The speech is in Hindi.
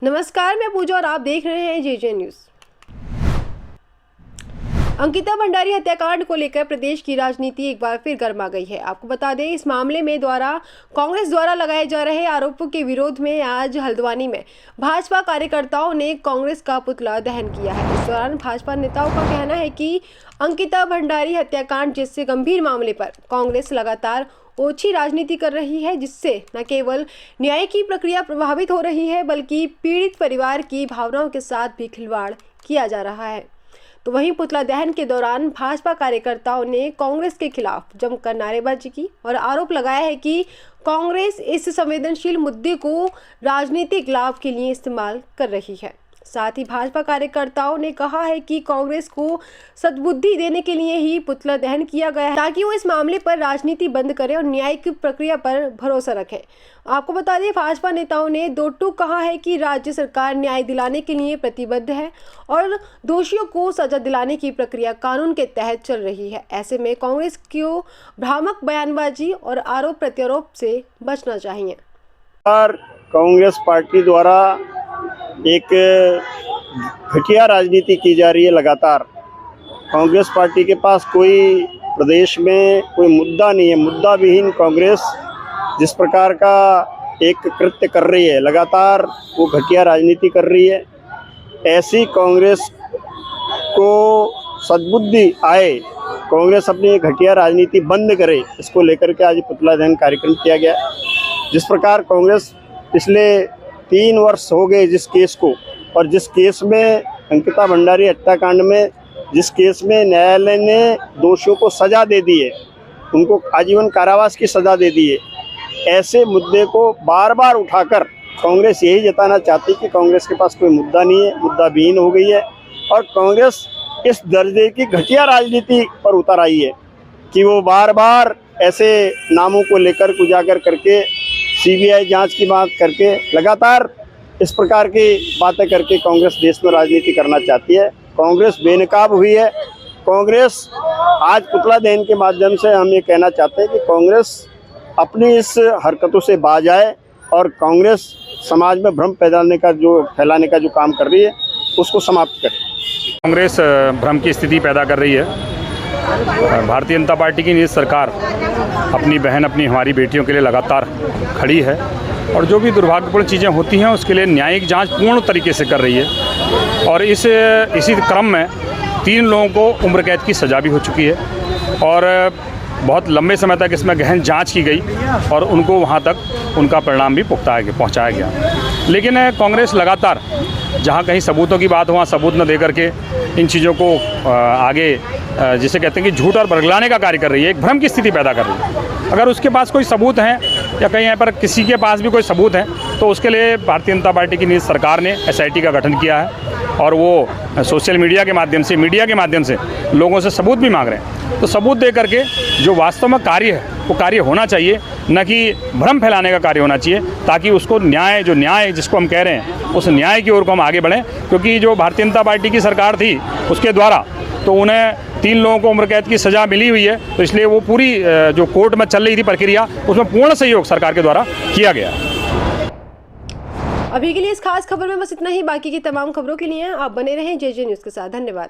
नमस्कार, मैं पूजा और आप देख रहे हैं जेजे न्यूज। अंकिता भंडारी हत्याकांड को लेकर प्रदेश की राजनीति एक बार फिर गर्मा गई है। आपको बता दें, इस मामले में कांग्रेस द्वारा लगाए जा रहे आरोपों के विरोध में आज हल्द्वानी में भाजपा कार्यकर्ताओं ने कांग्रेस का पुतला दहन किया है। इस दौरान भाजपा नेताओं का कहना है कि अंकिता भंडारी हत्याकांड जैसे गंभीर मामले पर कांग्रेस लगातार ओछी राजनीति कर रही है, जिससे न केवल न्याय की प्रक्रिया प्रभावित हो रही है बल्कि पीड़ित परिवार की भावनाओं के साथ भी खिलवाड़ किया जा रहा है। तो वहीं पुतला दहन के दौरान भाजपा कार्यकर्ताओं ने कांग्रेस के खिलाफ जमकर नारेबाजी की और आरोप लगाया है कि कांग्रेस इस संवेदनशील मुद्दे को राजनीतिक लाभ के लिए इस्तेमाल कर रही है। साथ ही भाजपा कार्यकर्ताओं ने कहा है कि कांग्रेस को सद्बुद्धि देने के लिए ही पुतला दहन किया गया है, ताकि वो इस मामले पर राजनीति बंद करे और न्यायिक प्रक्रिया पर भरोसा रखे। आपको बता दें, भाजपा नेताओं ने दो टूक कहा है कि राज्य सरकार न्याय दिलाने के लिए प्रतिबद्ध है और दोषियों को सजा दिलाने की प्रक्रिया कानून के तहत चल रही है। ऐसे में कांग्रेस को भ्रामक बयानबाजी और आरोप प्रत्यारोप से बचना चाहिए। कांग्रेस पार्टी द्वारा एक घटिया राजनीति की जा रही है। लगातार कांग्रेस पार्टी के पास कोई प्रदेश में कोई मुद्दा नहीं है। मुद्दा विहीन कांग्रेस जिस प्रकार का एक कृत्य कर रही है, लगातार वो घटिया राजनीति कर रही है। ऐसी कांग्रेस को सद्बुद्धि आए, कांग्रेस अपनी घटिया राजनीति बंद करे, इसको लेकर के आज पुतला दहन कार्यक्रम किया गया। जिस प्रकार कांग्रेस पिछले 3 वर्ष हो गए जिस केस को, और जिस केस में अंकिता भंडारी हत्याकांड में जिस केस में न्यायालय ने दोषियों को सजा दे दी है, उनको आजीवन कारावास की सजा दे दी है, ऐसे मुद्दे को बार बार उठाकर कांग्रेस यही जताना चाहती है कि कांग्रेस के पास कोई मुद्दा नहीं है, मुद्दा विहीन हो गई है। और कांग्रेस इस दर्जे की घटिया राजनीति पर उतर आई है कि वो बार बार ऐसे नामों को लेकर उजागर करके सीबीआई जांच की बात करके लगातार इस प्रकार की बातें करके कांग्रेस देश में राजनीति करना चाहती है। कांग्रेस बेनकाब हुई है। कांग्रेस आज पुतला दहन के माध्यम से हम ये कहना चाहते हैं कि कांग्रेस अपनी इस हरकतों से बाज आए और कांग्रेस समाज में भ्रम फैलाने का जो काम कर रही है उसको समाप्त करे। कांग्रेस भ्रम की स्थिति पैदा कर रही है। भारतीय जनता पार्टी की नीति सरकार अपनी बहन, हमारी बेटियों के लिए लगातार खड़ी है और जो भी दुर्भाग्यपूर्ण चीज़ें होती हैं उसके लिए न्यायिक जांच पूर्ण तरीके से कर रही है। और इसी क्रम में 3 लोगों को उम्र कैद की सज़ा भी हो चुकी है और बहुत लंबे समय तक इसमें गहन जांच की गई और उनको वहां तक उनका परिणाम भी पहुंचाया गया। लेकिन कांग्रेस लगातार जहां कहीं सबूतों की बात हो वहाँ सबूत न दे करके इन चीज़ों को आगे जिसे कहते हैं कि झूठ और बरगलाने का कार्य कर रही है, एक भ्रम की स्थिति पैदा कर रही है। अगर उसके पास कोई सबूत हैं या कहीं यहाँ पर किसी के पास भी कोई सबूत है तो उसके लिए भारतीय जनता पार्टी की नीति सरकार ने SIT का गठन किया है और वो सोशल मीडिया के माध्यम से लोगों से सबूत भी मांग रहे हैं। तो सबूत दे करके जो वास्तव में कार्य है वो कार्य होना चाहिए, न कि भ्रम फैलाने का कार्य होना चाहिए, ताकि उसको न्याय जिसको हम कह रहे हैं उस न्याय की ओर को हम आगे बढ़ें। क्योंकि जो भारतीय जनता पार्टी की सरकार थी उसके द्वारा तो उन्हें 3 लोगों को उम्र कैद की सज़ा मिली हुई है, तो इसलिए वो पूरी जो कोर्ट में चल रही थी प्रक्रिया उसमें पूर्ण सहयोग सरकार के द्वारा किया गया। अभी के लिए इस खास खबर में बस इतना ही। बाकी की तमाम खबरों के लिए आप बने रहें जेजे न्यूज़ के साथ। धन्यवाद।